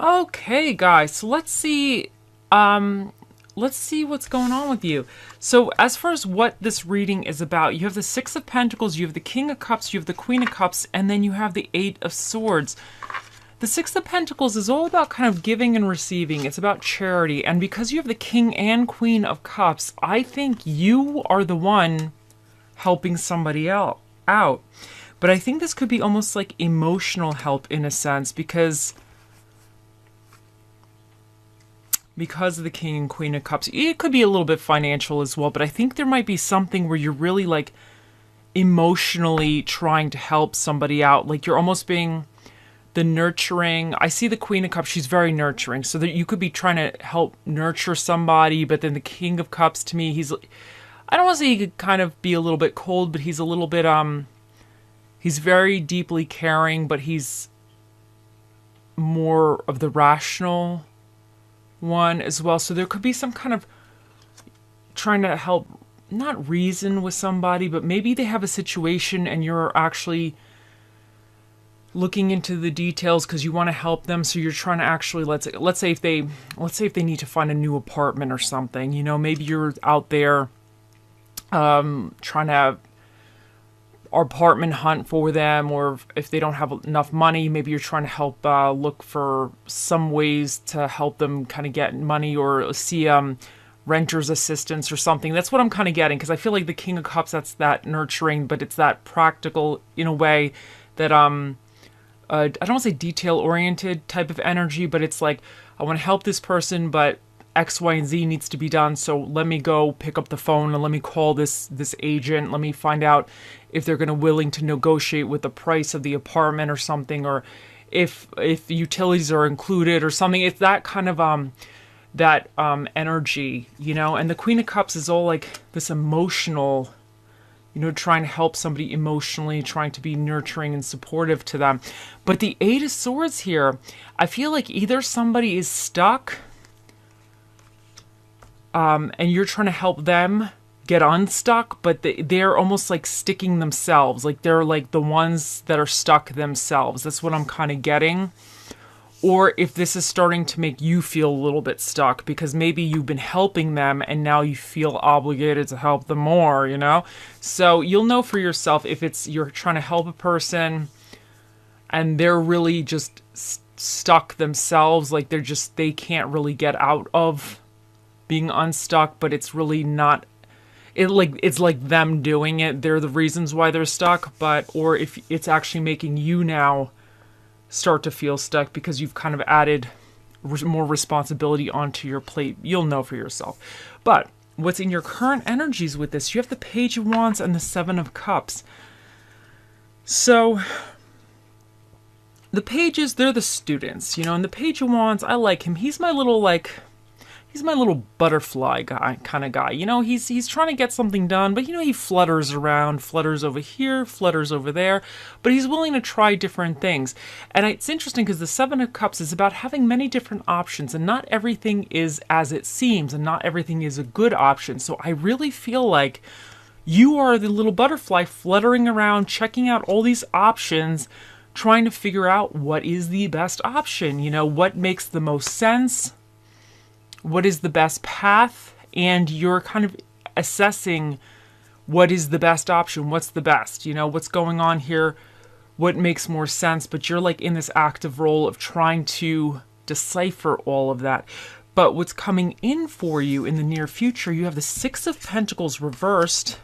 Okay, guys, so let's see what's going on with you. So as far as what this reading is about, you have the Six of Pentacles, you have the King of Cups, you have the Queen of Cups, and then you have the Eight of Swords. The Six of Pentacles is all about kind of giving and receiving. It's about charity. And because you have the King and Queen of Cups, I think you are the one helping somebody else out. But I think this could be almost like emotional help in a sense because of the King and Queen of Cups. It could be a little bit financial as well, but I think there might be something where you're really like emotionally trying to help somebody out. Like you're almost being the nurturing. I see the Queen of Cups, she's very nurturing. So that you could be trying to help nurture somebody, but then the King of Cups to me, I don't want to say he could kind of be a little bit cold, but he's a little bit, he's very deeply caring, but he's more of the rational one as well. So there could be some kind of trying to help, not reason with somebody, but maybe they have a situation and you're actually looking into the details because you want to help them. So you're trying to actually, let's say if they need to find a new apartment or something, you know, maybe you're out there trying to apartment hunt for them, or if they don't have enough money, maybe you're trying to help look for some ways to help them kind of get money, or see renter's assistance or something. That's what I'm kind of getting, because I feel like the King of Cups, that's that nurturing, but it's that practical in a way that I don't want to say detail-oriented type of energy, but it's like, I want to help this person, but X, Y, and Z needs to be done, so let me go pick up the phone and let me call this agent. Let me find out if they're willing to negotiate with the price of the apartment or something, or if utilities are included or something. It's that kind of energy, you know. And the Queen of Cups is all like this emotional, you know, trying to help somebody emotionally, trying to be nurturing and supportive to them. But the Eight of Swords here, I feel like either somebody is stuck, and you're trying to help them get unstuck, but they're almost like sticking themselves. Like they're like the ones that are stuck themselves. That's what I'm kind of getting. Or if this is starting to make you feel a little bit stuck because maybe you've been helping them and now you feel obligated to help them more, you know? So you'll know for yourself if it's you're trying to help a person and they're really just stuck themselves, like they can't really get out of being unstuck, but it's really not, it's like them doing it. They're the reasons why they're stuck, or if it's actually making you now start to feel stuck because you've kind of added more responsibility onto your plate. You'll know for yourself. But what's in your current energies with this? You have the Page of Wands and the Seven of Cups. So the pages, they're the students, you know, and the Page of Wands, I like him. He's my little butterfly guy, kind of guy. You know, he's trying to get something done, but you know, he flutters around, flutters over here, flutters over there, but he's willing to try different things. And it's interesting because the Seven of Cups is about having many different options, and not everything is as it seems, and not everything is a good option. So I really feel like you are the little butterfly fluttering around, checking out all these options, trying to figure out what is the best option, you know, what makes the most sense, what is the best path, and you're kind of assessing what is the best option, what's the best, you know, what's going on here, what makes more sense, but you're like in this active role of trying to decipher all of that. But what's coming in for you in the near future, you have the Six of Pentacles reversed,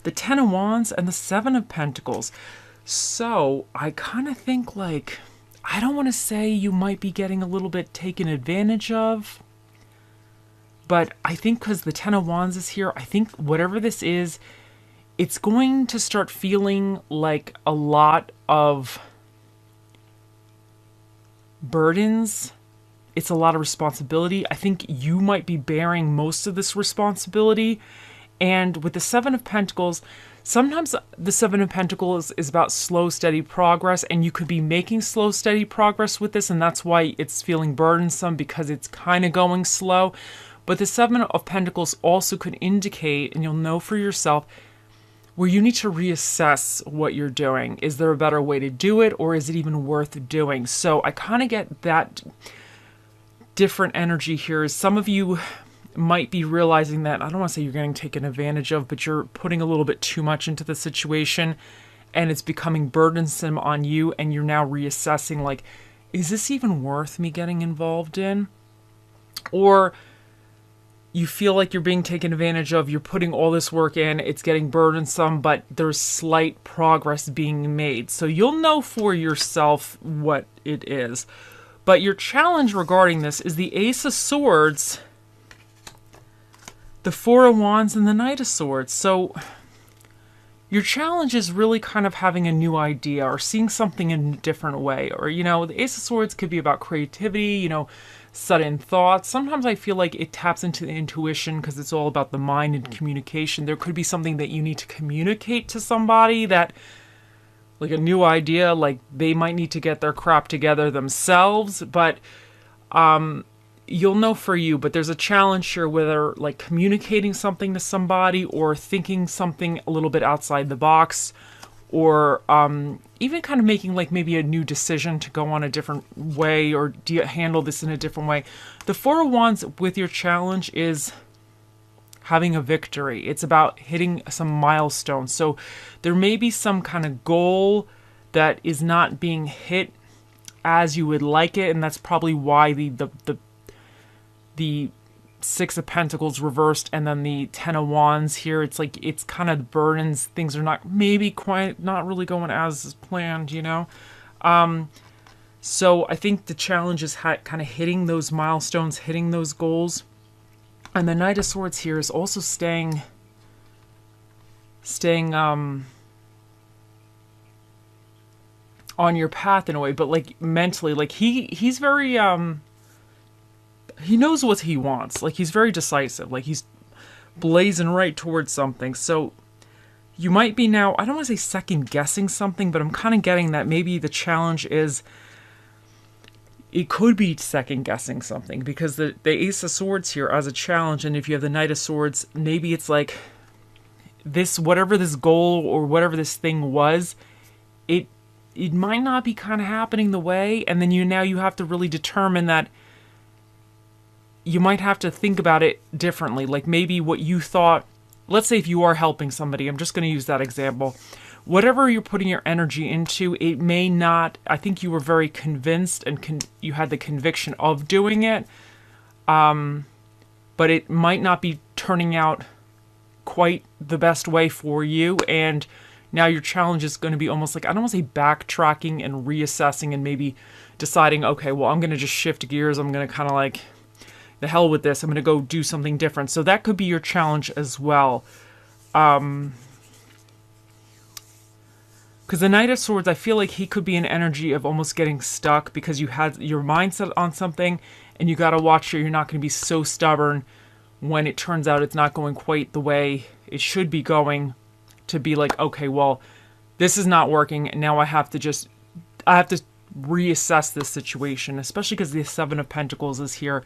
the Ten of Wands, and the Seven of Pentacles. So I kind of think, like, I don't want to say you might be getting a little bit taken advantage of, but I think because the Ten of Wands is here, I think whatever this is, it's going to start feeling like a lot of burdens. It's a lot of responsibility. I think you might be bearing most of this responsibility. And with the Seven of Pentacles, sometimes the Seven of Pentacles is about slow, steady progress, and you could be making slow, steady progress with this, and that's why it's feeling burdensome, because it's kind of going slow. But the Seven of Pentacles also could indicate, and you'll know for yourself, where you need to reassess what you're doing. Is there a better way to do it, or is it even worth doing? So I kind of get that different energy here. Some of you might be realizing that, I don't want to say you're getting taken advantage of, but you're putting a little bit too much into the situation and it's becoming burdensome on you, and you're now reassessing, like, is this even worth me getting involved in? Or you feel like you're being taken advantage of, you're putting all this work in, it's getting burdensome, but there's slight progress being made. So you'll know for yourself what it is. But your challenge regarding this is the Ace of Swords, the Four of Wands, and the Knight of Swords. So your challenge is really kind of having a new idea or seeing something in a different way. Or, you know, the Ace of Swords could be about creativity, you know, sudden thoughts. Sometimes I feel like it taps into the intuition because it's all about the mind and communication. There could be something that you need to communicate to somebody, that, like a new idea, like they might need to get their crap together themselves, but you'll know for you. But there's a challenge here, whether like communicating something to somebody or thinking something a little bit outside the box, or even kind of making like maybe a new decision to go on a different way or handle this in a different way. The Four of Wands with your challenge is having a victory. It's about hitting some milestones. So there may be some kind of goal that is not being hit as you would like it, and that's probably why the Six of Pentacles reversed and then the Ten of Wands here. It's like, it's kind of burdens. Things are not really going as planned, you know? So I think the challenge is kind of hitting those milestones, hitting those goals. And the Knight of Swords here is also staying on your path in a way, but like mentally, like he's very he knows what he wants. Like he's very decisive. Like he's blazing right towards something. So you might be now, I don't want to say second guessing something, but I'm kind of getting that maybe the challenge is, it could be second guessing something, because the Ace of Swords here as a challenge, and if you have the Knight of Swords, maybe it's like this, whatever this goal or whatever this thing was, it might not be kind of happening the way, and then you have to really determine that you might have to think about it differently. Like maybe what you thought, let's say if you are helping somebody, I'm just going to use that example. Whatever you're putting your energy into, it may not, I think you were very convinced and you had the conviction of doing it, but it might not be turning out quite the best way for you, and now your challenge is going to be almost like, I don't want to say backtracking and reassessing and maybe deciding, okay, well, I'm going to just shift gears, I'm going to kind of like, the hell with this, I'm going to go do something different. So that could be your challenge as well. Because the Knight of Swords, I feel like he could be an energy of almost getting stuck because you had your mindset on something, and you got to watch sure you're not going to be so stubborn when it turns out it's not going quite the way it should be going, to be like, okay, well, this is not working, and now I have to reassess this situation, especially because the Seven of Pentacles is here.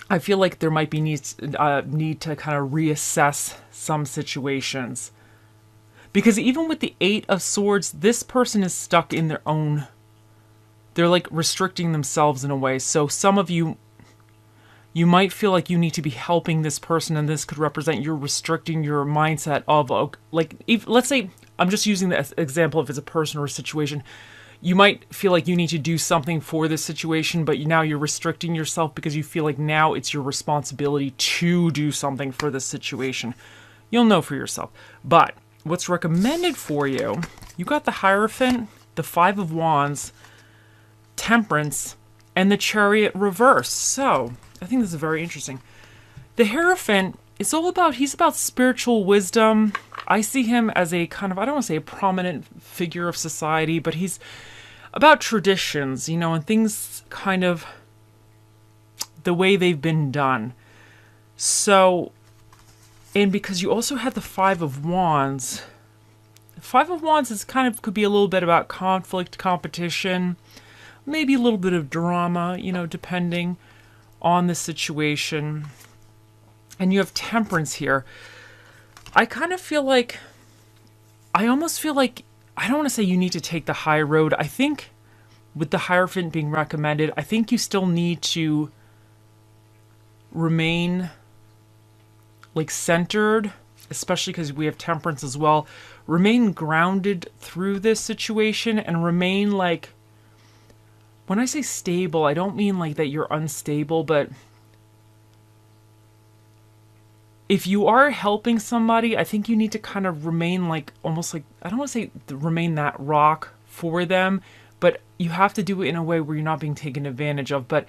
I feel like there might be need to kind of reassess some situations. Because even with the Eight of Swords, this person is stuck in their own, they're like restricting themselves in a way. So some of you might feel like you need to be helping this person, and this could represent you're restricting your mindset of, like, let's say, I'm just using the example if it's a person or a situation. You might feel like you need to do something for this situation, but now you're restricting yourself because you feel like now it's your responsibility to do something for this situation. You'll know for yourself. But what's recommended for you, you got the Hierophant, the Five of Wands, Temperance, and the Chariot reverse. So I think this is very interesting. The Hierophant, it's all about, he's about spiritual wisdom. I see him as a kind of, I don't want to say a prominent figure of society, but he's about traditions, you know, and things kind of the way they've been done. So, and because you also had the Five of Wands, the Five of Wands is kind of, could be a little bit about conflict, competition, maybe a little bit of drama, you know, depending on the situation. And you have Temperance here. I kind of feel like I almost feel like, I don't want to say you need to take the high road. I think with the Hierophant being recommended, I think you still need to remain like centered, especially because we have Temperance as well. Remain grounded through this situation and remain like, when I say stable, I don't mean like that you're unstable, but if you are helping somebody, I think you need to kind of remain like, almost like, I don't want to say remain that rock for them, but you have to do it in a way where you're not being taken advantage of. But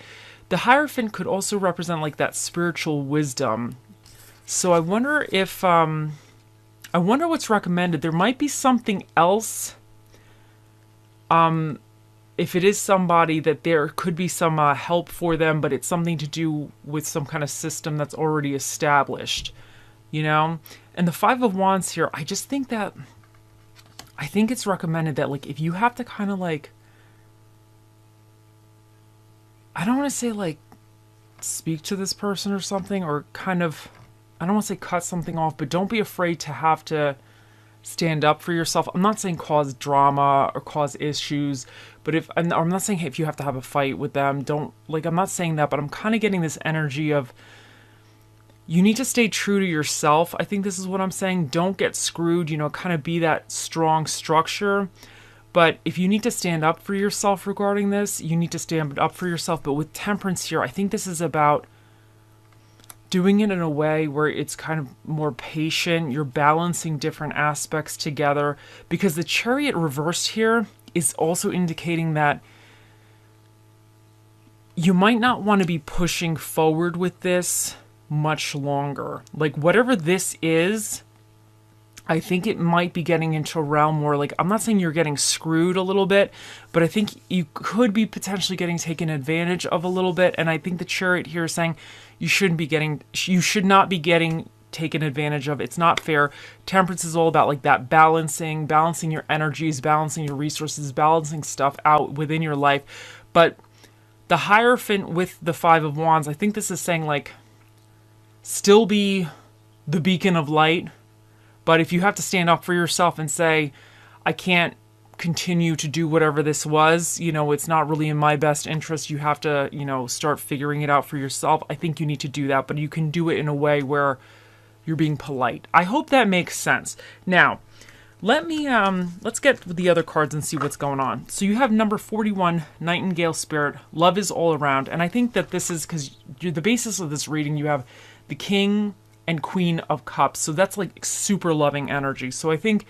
the Hierophant could also represent like that spiritual wisdom. So I wonder if, I wonder what's recommended. There might be something else. If it is somebody that there could be some help for them, but it's something to do with some kind of system that's already established, you know? And the Five of Wands here, I just think that, I think it's recommended that like, if you have to kind of like, I don't want to say like speak to this person or something, or kind of, I don't want to say cut something off, but don't be afraid to have to stand up for yourself. I'm not saying cause drama or cause issues, but if, I'm not saying hey, if you have to have a fight with them, don't, like, I'm not saying that, but I'm kind of getting this energy of you need to stay true to yourself. I think this is what I'm saying. Don't get screwed, you know, kind of be that strong structure. But if you need to stand up for yourself regarding this, you need to stand up for yourself. But with Temperance here, I think this is about doing it in a way where it's kind of more patient. You're balancing different aspects together, because the Chariot reversed here is also indicating that you might not want to be pushing forward with this much longer. Like whatever this is, I think it might be getting into a realm where, like, I'm not saying you're getting screwed a little bit, but I think you could be potentially getting taken advantage of a little bit. And I think the Chariot here is saying you should not be getting taken advantage of. It's not fair. Temperance is all about like that balancing your energies, balancing your resources, balancing stuff out within your life. But the Hierophant with the Five of Wands, I think this is saying like, still be the beacon of light. But if you have to stand up for yourself and say, I can't continue to do whatever this was, you know, it's not really in my best interest, you have to, you know, start figuring it out for yourself. I think you need to do that, but you can do it in a way where you're being polite. I hope that makes sense. Now, let's get the other cards and see what's going on. So you have number 41, Nightingale Spirit. Love is all around. And I think that this is because the basis of this reading, you have the King and Queen of Cups. So that's like super loving energy. So I think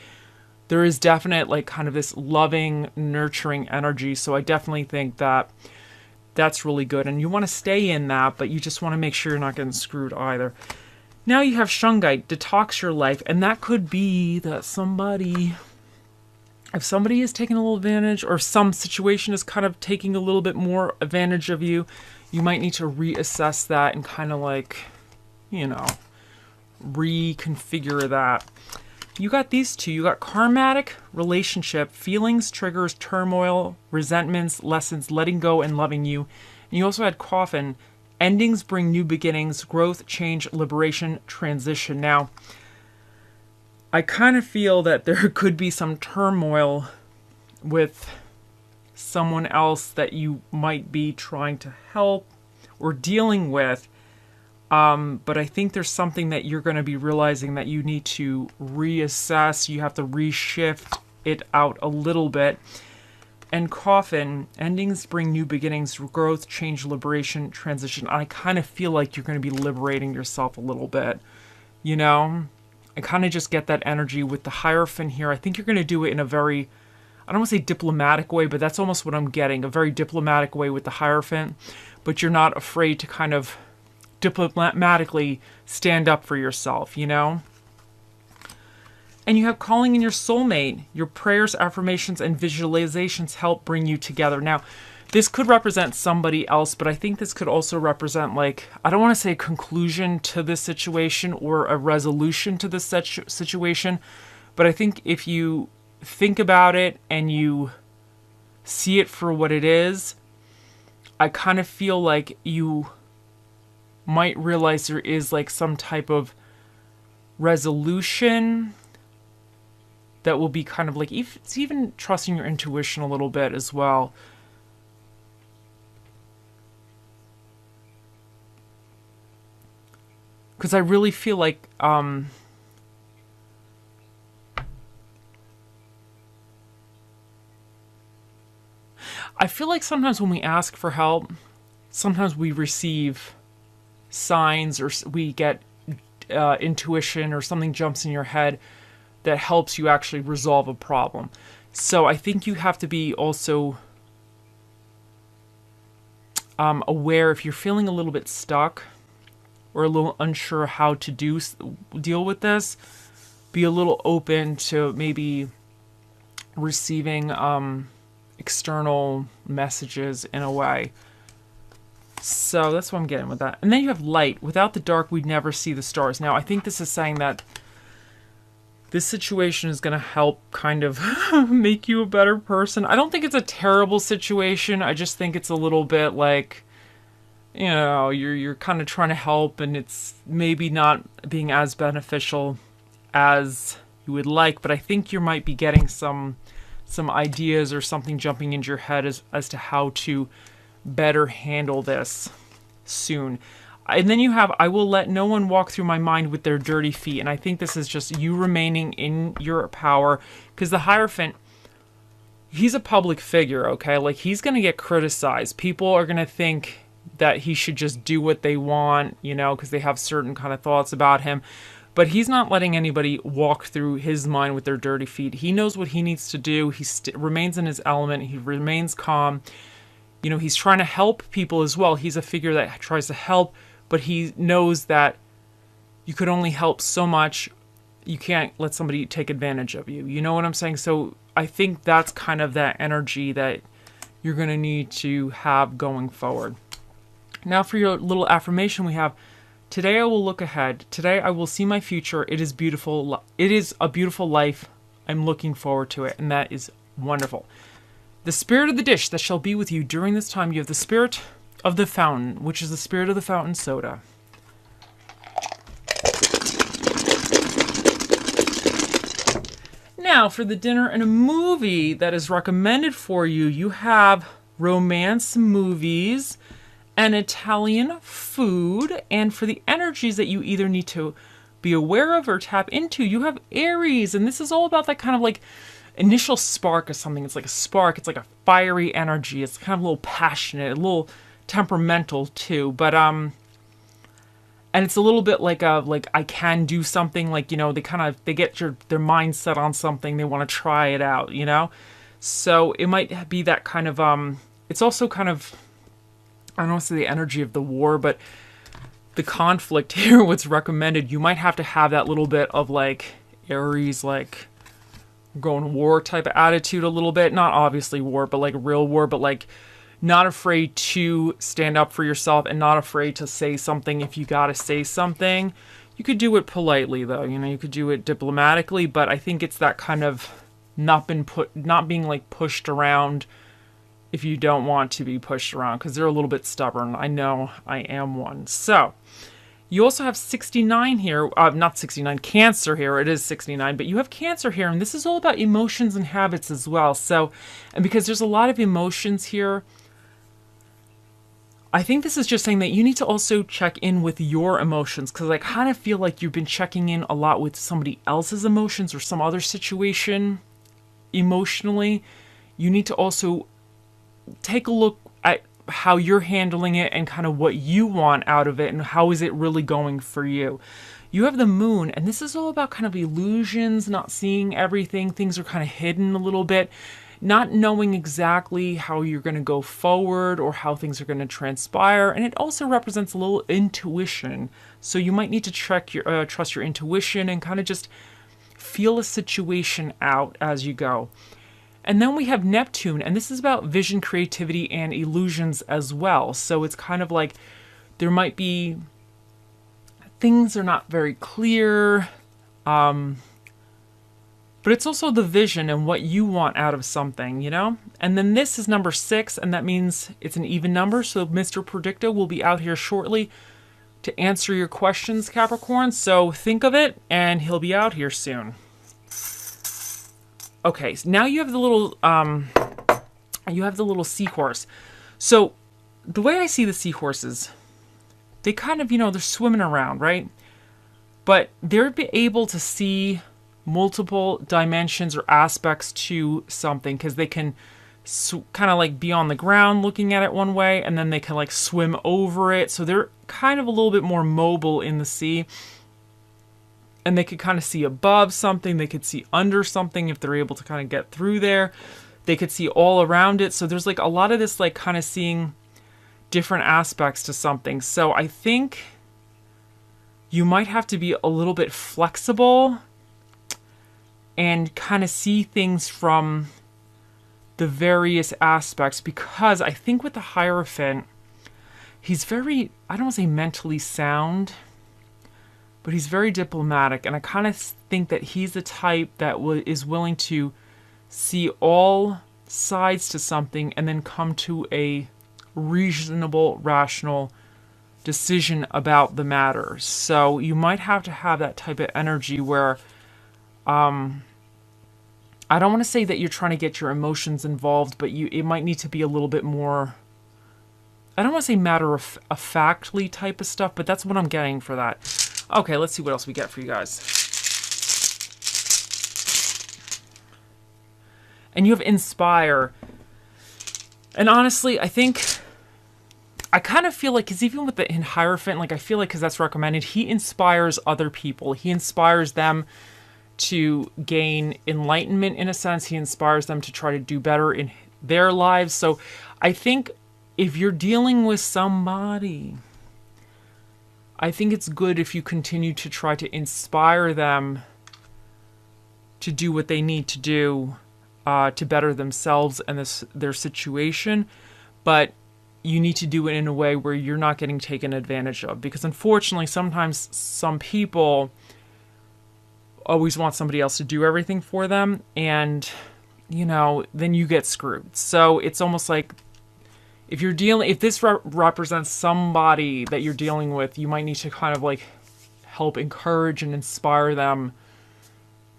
there is definite like kind of this loving, nurturing energy. So I definitely think that that's really good. And you want to stay in that, but you just want to make sure you're not getting screwed either. Now you have Shungite, detox your life. And that could be that if somebody is taking a little advantage, or some situation is kind of taking a little bit more advantage of you, you might need to reassess that and kind of like, you know, reconfigure that. You got these two. You got karmatic relationship, feelings, triggers, turmoil, resentments, lessons, letting go, and loving you. And you also had Coffin, endings bring new beginnings, growth, change, liberation, transition. Now, I kind of feel that there could be some turmoil with someone else that you might be trying to help or dealing with. But I think there's something that you're going to be realizing that you need to reassess. You have to reshift it out a little bit. And Coffin, endings bring new beginnings, growth, change, liberation, transition. I kind of feel like you're going to be liberating yourself a little bit. You know? I kind of just get that energy with the Hierophant here. I think you're going to do it in a very, I don't want to say diplomatic way, but that's almost what I'm getting. A very diplomatic way with the Hierophant. But you're not afraid to kind of diplomatically stand up for yourself, you know? And you have calling in your soulmate. Your prayers, affirmations, and visualizations help bring you together. Now, this could represent somebody else, but I think this could also represent, like, I don't want to say a conclusion to this situation or a resolution to this situation, but I think if you think about it and you see it for what it is, I kind of feel like you might realize there is like some type of resolution that will be kind of like, it's even trusting your intuition a little bit as well. Because I really feel like I feel like sometimes when we ask for help, sometimes we receive signs, or we get intuition, or something jumps in your head that helps you actually resolve a problem. So I think you have to be also aware if you're feeling a little bit stuck or a little unsure how to deal with this. Be a little open to maybe receiving external messages in a way. So that's what I'm getting with that. And then you have light. Without the dark, we'd never see the stars. Now, I think this is saying that this situation is going to help kind of make you a better person. I don't think it's a terrible situation. I just think it's a little bit like, you know, you're kind of trying to help, and it's maybe not being as beneficial as you would like. But I think you might be getting some ideas or something jumping into your head as to how to better handle this soon. And then you have, I will let no one walk through my mind with their dirty feet. And I think this is just you remaining in your power, because the Hierophant, he's a public figure, okay? Like, he's going to get criticized. People are going to think that he should just do what they want, you know, because they have certain kind of thoughts about him. But he's not letting anybody walk through his mind with their dirty feet. He knows what he needs to do. He remains in his element. He remains calm. You know, he's trying to help people as well. He's a figure that tries to help, but he knows that you could only help so much. You can't let somebody take advantage of you. You know what I'm saying? So I think that's kind of that energy that you're going to need to have going forward. Now for your little affirmation, we have, today I will look ahead. Today I will see my future. It is beautiful. It is a beautiful life. I'm looking forward to it. And that is wonderful. The spirit of the dish that shall be with you during this time. You have the spirit of the fountain, which is the spirit of the fountain soda. Now for the dinner and a movie that is recommended for you, you have romance movies and Italian food. And for the energies that you either need to be aware of or tap into, you have Aries. And this is all about that kind of like initial spark of something. It's like a spark. It's like a fiery energy. It's kind of a little passionate, a little temperamental too. But and it's a little bit like I can do something. Like, you know, they get their mind set on something. They want to try it out. You know, so it might be that kind of It's also kind of, I don't want to say the energy of the war, but the conflict here. What's recommended? You might have to have that little bit of like Aries, like going to war type of attitude a little bit. Not obviously war, but like real war, but like not afraid to stand up for yourself and not afraid to say something if you got to say something. You could do it politely though, you know, you could do it diplomatically, but I think it's that kind of not being like pushed around if you don't want to be pushed around, because they're a little bit stubborn. I know I am one. So you also have 69 here, not 69, Cancer here. It is 69, but you have Cancer here, and this is all about emotions and habits as well. So, and because there's a lot of emotions here, I think this is just saying that you need to also check in with your emotions, because I kind of feel like you've been checking in a lot with somebody else's emotions or some other situation emotionally. You need to also take a look at how you're handling it and kind of what you want out of it and how is it really going for you. You have the Moon, and this is all about kind of illusions, not seeing everything. Things are kind of hidden a little bit, not knowing exactly how you're going to go forward or how things are going to transpire. And it also represents a little intuition. So you might need to trust your intuition and kind of just feel a situation out as you go. And then we have Neptune, and this is about vision, creativity, and illusions as well. So it's kind of like there might be things are not very clear, but it's also the vision and what you want out of something, you know? And then this is number 6, and that means it's an even number. So Mr. Predicto will be out here shortly to answer your questions, Capricorn. So think of it, and he'll be out here soon. Okay, so now you have the little seahorse. So the way I see the seahorses, they kind of, they're swimming around, right? But they're able to see multiple dimensions or aspects to something because they can kind of like be on the ground looking at it one way, and then they can like swim over it. So they're kind of a little bit more mobile in the sea. And they could kind of see above something. They could see under something if they're able to kind of get through there. They could see all around it. So there's like a lot of this like kind of seeing different aspects to something. So I think you might have to be a little bit flexible and kind of see things from the various aspects, because I think with the Hierophant, he's very, I don't want to say mentally sound, but he's very diplomatic, and I kind of think that he's the type that is willing to see all sides to something and then come to a reasonable, rational decision about the matter. So you might have to have that type of energy where I don't want to say that you're trying to get your emotions involved, but it might need to be a little bit more, I don't want to say matter-of-factly type of stuff, but that's what I'm getting for that. Okay, let's see what else we get for you guys. And you have Inspire. And honestly, I kind of feel like, because even with the Hierophant, like I feel like because that's recommended, he inspires other people. He inspires them to gain enlightenment in a sense. He inspires them to try to do better in their lives. So I think if you're dealing with somebody, I think it's good if you continue to try to inspire them to do what they need to do to better themselves and their situation. But you need to do it in a way where you're not getting taken advantage of. Because unfortunately, sometimes some people always want somebody else to do everything for them, and then you get screwed. So it's almost like if this represents somebody that you're dealing with, you might need to kind of like help encourage and inspire them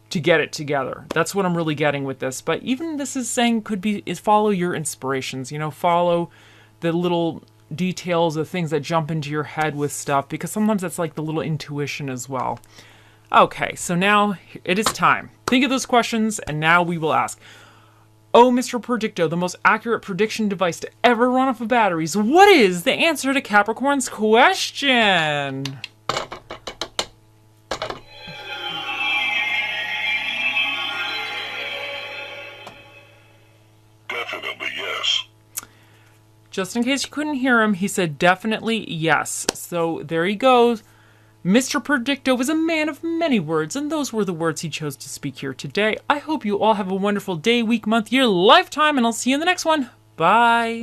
to get it together. That's what I'm really getting with this. But even this is saying is follow your inspirations, follow the little details, the things that jump into your head with stuff, because sometimes that's like the little intuition as well. Okay, so now it is time. Think of those questions, and now we will ask. Oh, Mr. Predicto, the most accurate prediction device to ever run off of batteries. What is the answer to Capricorn's question? Definitely yes. Just in case you couldn't hear him, he said definitely yes. So there he goes. Mr. Predicto was a man of many words, and those were the words he chose to speak here today. I hope you all have a wonderful day, week, month, year, lifetime, and I'll see you in the next one. Bye.